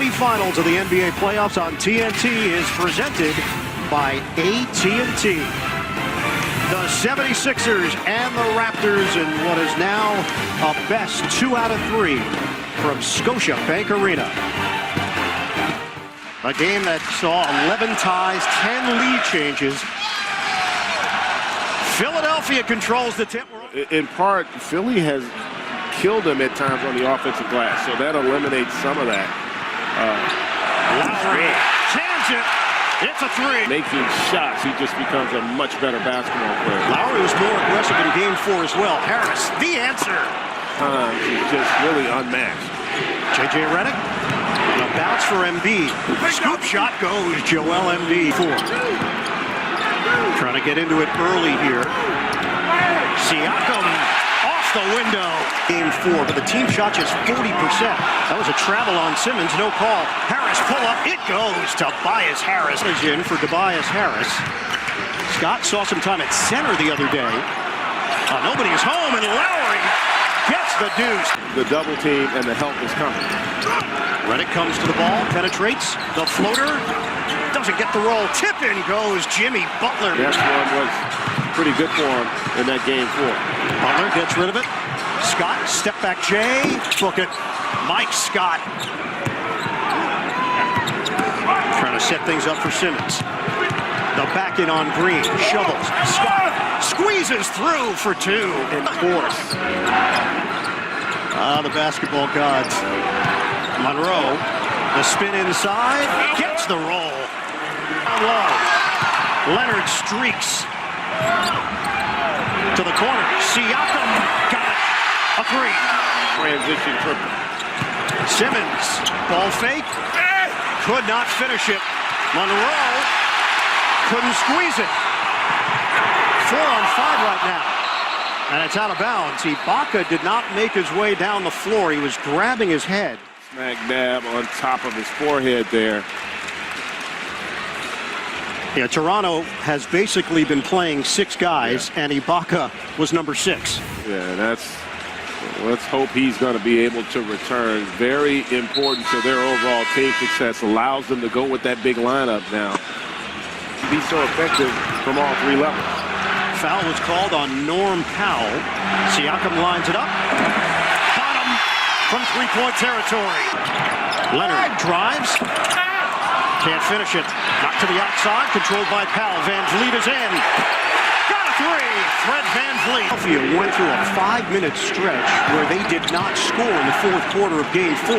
semifinals of the NBA playoffs on TNT is presented by AT&T. The 76ers and the Raptors in what is now a best 2 out of 3 from Scotiabank Arena. A game that saw 11 ties, 10 lead changes. Philadelphia controls the tip. In part, Philly has killed them at times on the offensive glass, so that eliminates some of that. Lowry, tangent, it's a 3. Making shots, he just becomes a much better basketball player. Lowry was more aggressive in game 4 as well. Harris, the answer. He's just really unmatched. J.J. Redick, and a bounce for Embiid. Scoop shot goes Joel Embiid. 4. Trying to get into it early here. Siakam off the window. Game 4, but the team shot just 40%. That was a travel on Simmons, no call. Harris pull up, it goes to Tobias Harris. Is in for Tobias Harris. Scott saw some time at center the other day. Nobody is home, and Lowry gets the deuce. The double team and the help is coming. Redick comes to the ball, penetrates, the floater, doesn't get the roll. Tip in goes Jimmy Butler. That one was pretty good for him in that game 4. Butler gets rid of it. Scott, step back Jay, book it. Mike Scott. Trying to set things up for Simmons. The back in on Green, shovels. Scott squeezes through for 2 in force. The basketball gods. Monroe, the spin inside, gets the roll. Low. Leonard streaks to the corner. Siakam got it. A 3. Transition triple. Simmons, ball fake, could not finish it. Monroe couldn't squeeze it. 4 on 5 right now. And it's out of bounds. Ibaka did not make his way down the floor. He was grabbing his head. Smack dab on top of his forehead there. Yeah, Toronto has basically been playing 6 guys, and Ibaka was number 6. Yeah, let's hope he's going to be able to return. Very important to their overall team success. Allows them to go with that big lineup now. Be so effective from all 3 levels. Foul was called on Norm Powell. Siakam lines it up. Bottom from 3-point territory. Leonard drives. Can't finish it. Knocked to the outside. Controlled by Powell. Van Vliet is in. Got a 3. Fred Van Vliet. Philadelphia went through a 5-minute stretch where they did not score in the 4th quarter of Game 4.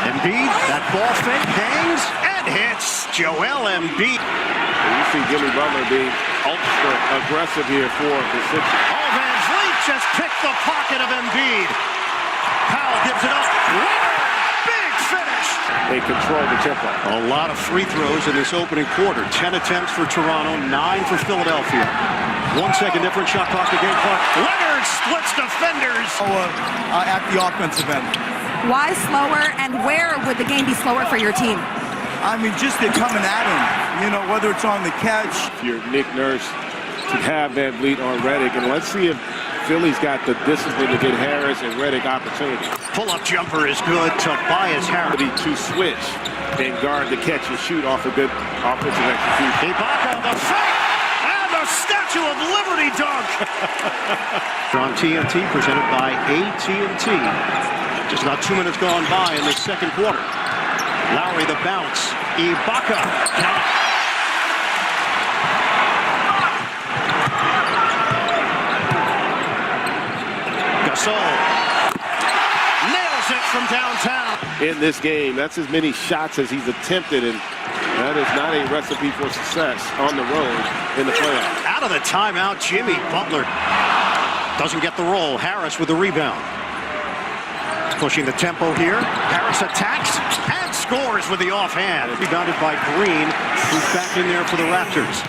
Embiid, that ball fake hangs and hits Joel Embiid. You see Jimmy Butler being ultra aggressive here for the Sixers. Oh, Van Vliet just picked the pocket of Embiid. Powell gives it up. Big finish. They control the tempo. A lot of free throws in this opening quarter. 10 attempts for Toronto, 9 for Philadelphia. 1 second difference, shot clock to game clock. Leonard splits defenders. At the offensive end. Why slower, and where would the game be slower for your team? I mean, just they're coming at him. You know, whether it's on the catch. If you're Nick Nurse, to have Van Vliet on Redick, and let's see if Philly's got the discipline to get Harris and Redick opportunity. Pull-up jumper is good. Tobias Harris. To switch and guard the catch and shoot off a good offensive execution. Ibaka, the fake, and the Statue of Liberty dunk. On TNT, presented by AT&T. Just about 2 minutes gone by in the 2nd quarter. Lowry the bounce. Ibaka. Count. Gasol nails it from downtown. In this game, that's as many shots as he's attempted, and that is not a recipe for success on the road in the playoffs. Out of the timeout, Jimmy Butler doesn't get the roll. Harris with the rebound. Pushing the tempo here. Harris attacks and scores with the offhand. Rebounded by Green, who's back in there for the Raptors.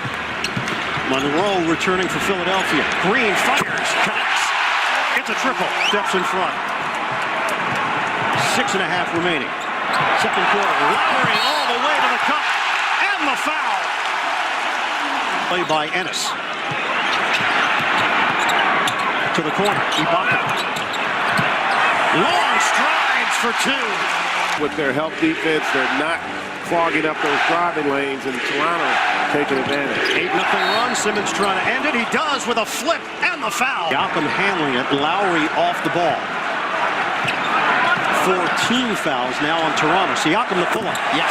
Monroe returning for Philadelphia. Green fires, connects. It's a triple. Steps in front. 6.5 remaining. 2nd quarter. Lowry all the way to the cup. And the foul. Play by Ennis. To the corner. Ibaka. Long strides for 2. With their help defense, they're not clogging up those driving lanes, and Toronto taking advantage. 8-0 run. Simmons trying to end it. He does with a flip and the foul. Siakam handling it. Lowry off the ball. 14 fouls now on Toronto. Siakam the pull-up. Yes.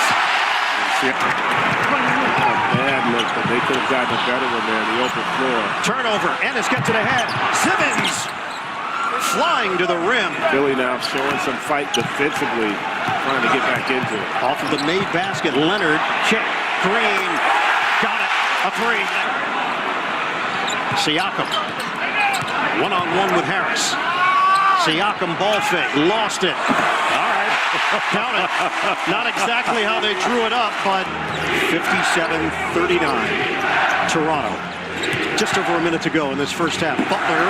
Bad look, but they could have gotten a better one there in the open floor. Turnover. Ennis gets to the head. Simmons flying to the rim. Philly now showing some fight defensively, trying to get back into it. Off of the made basket, Leonard, check, Green, got it, a three. Siakam, one-on-one with Harris. Siakam ball fake, lost it. All right, count it. Not exactly how they drew it up, but 57-39, Toronto. Just over a minute to go in this first half. Butler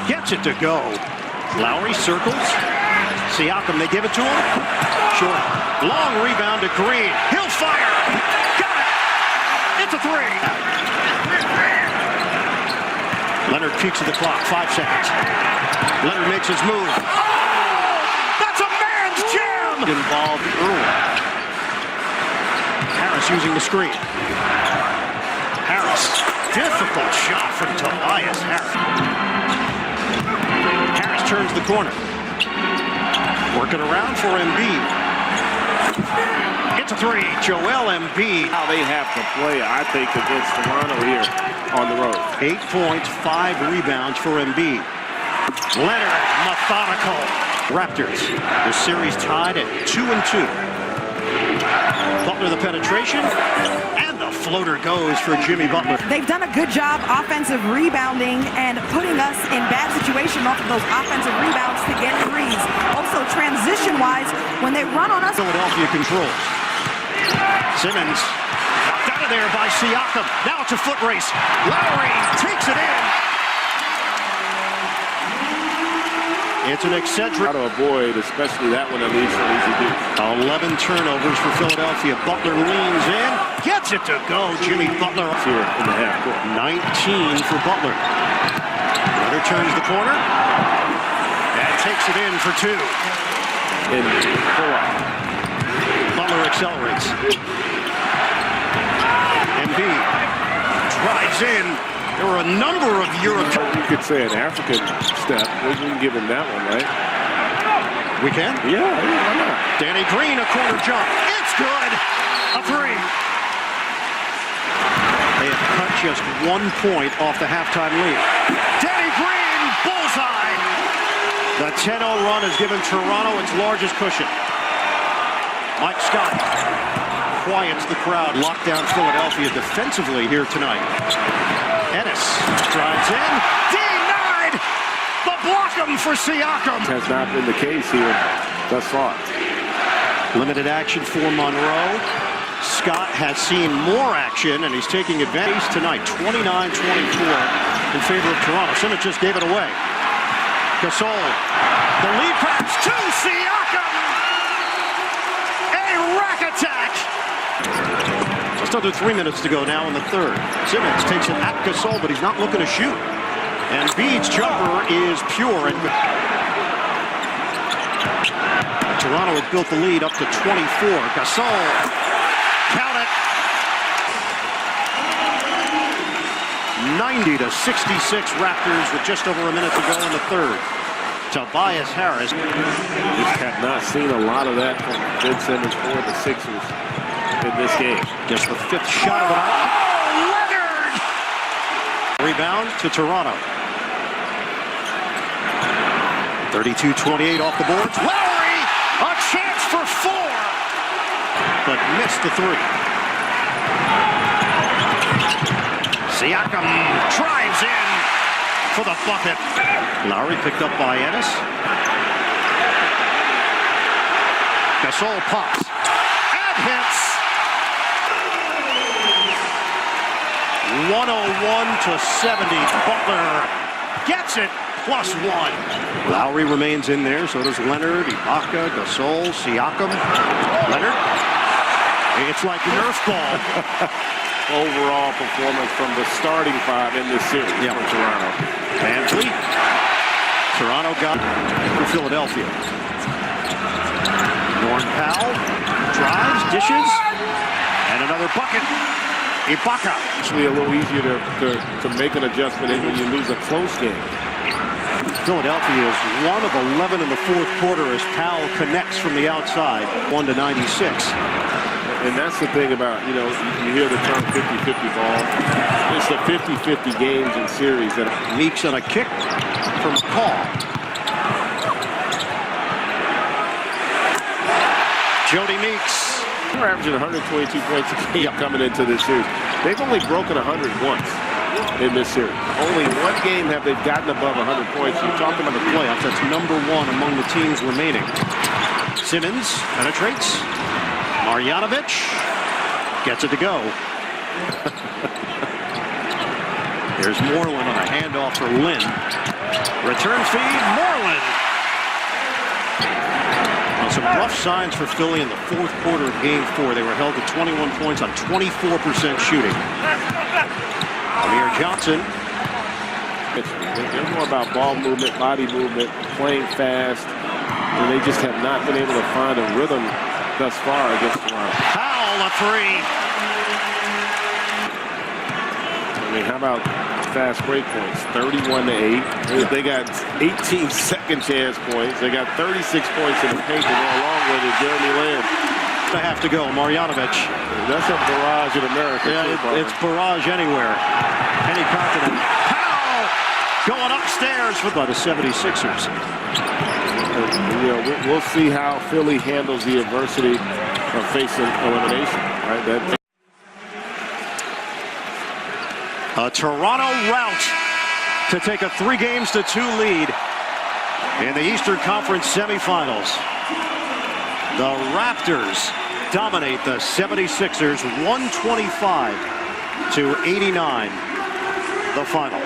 gets it to go. Lowry circles. Siakam, they give it to him. Short. Long rebound to Green. He'll fire. Got it. It's a three. Leonard peeks at the clock. 5 seconds. Leonard makes his move. Oh! That's a man's jam! Involved early. Harris using the screen. Harris. Difficult shot from Tobias Harris. Harris turns the corner. Working around for Embiid. It's a three. Joel Embiid. How they have to play, I think, against Toronto here on the road. 8 points, 5 rebounds for Embiid. Leonard, methodical. Raptors, the series tied at 2-2. Butler the penetration, and the floater goes for Jimmy Butler. They've done a good job offensive rebounding and putting us in bad situations off of those offensive rebounds to get threes. Also, transition-wise, when they run on us. Philadelphia controls. Simmons knocked out of there by Siakam. Now it's a foot race. Lowry takes it in. It's an eccentric. How to avoid, especially that one, at least, so easy to do. 11 turnovers for Philadelphia. Butler leans in, gets it to go. Jimmy Butler Here in the half court. 19 for Butler. Leonard turns the corner and takes it in for 2. In pull-up. Butler accelerates. Embiid drives in. There were a number of European. You could say an African step. We can give him that one, right? We can? Yeah, why not? Danny Green, a corner jump. It's good. A three. They have cut just 1 point off the halftime lead. Danny Green, bullseye. The 10-0 run has given Toronto its largest cushion. Mike Scott quiets the crowd. Locked down Philadelphia defensively here tonight. Ennis drives in. Denied! The block him for Siakam. Has not been the case here thus far. Limited action for Monroe. Scott has seen more action, and he's taking advantage tonight. 29-24 in favor of Toronto. Simmons just gave it away. Gasol. The lead pass to Siakam. A rack attack. Just under 3 minutes to go now in the third. Simmons takes it at Gasol, but he's not looking to shoot. And Embiid's jumper is pure. And Toronto had built the lead up to 24. Gasol, count it. 90-66 Raptors with just over a minute to go in the third. Tobias Harris. Just have not seen a lot of that from Ben Simmons for the Sixers in this game. Just the 5th shot of it. Oh, Leonard! Rebound to Toronto. 32-28 off the boards. Lowry, a chance for 4, but missed the 3. Siakam drives in for the bucket. Lowry picked up by Ennis. Gasol pops and hits. 101-70. Butler gets it. +1. Lowry remains in there, so does Leonard, Ibaka, Gasol, Siakam. Leonard. It's like Nerf ball. Overall performance from the starting 5 in this series for Toronto. Van Fleet. Toronto got for Philadelphia. Norm Powell drives, dishes, and another bucket. Ibaka. Actually a little easier to make an adjustment in when you lose a close game. Philadelphia is 1 of 11 in the fourth quarter as Powell connects from the outside, 1-96. And that's the thing about, you know, you hear the term 50-50 ball. It's the 50-50 games and series. That Meeks on a kick from McCall. Jody Meeks. They're averaging 122 points a game coming into this series. They've only broken 100 once in this series. Only one game have they gotten above 100 points. You're talking about the Playoffs, that's number 1 among the teams remaining. Simmons penetrates. Marjanovic gets it to go. There's Moreland on a handoff for Lynn. Return feed, Moreland. Well, some rough signs for Philly in the fourth quarter of Game 4. They were held to 21 points on 24% shooting. Amir Johnson. They're more about ball movement, body movement, playing fast, and they just have not been able to find a rhythm thus far against Toronto. Powell, a three. I mean, how about fast break points? 31-8. They got 18 second chance points. They got 36 points in the paint to go along with it. Jeremy Lamb. They have to go. Marjanovic. That's a barrage in America. Yeah, it's barrage anywhere. Any continent. Powell going upstairs by the 76ers. You know, we'll see how Philly handles the adversity of facing elimination. Right? A Toronto rout to take a 3-2 lead in the Eastern Conference semifinals. The Raptors dominate the 76ers 125-89, the final.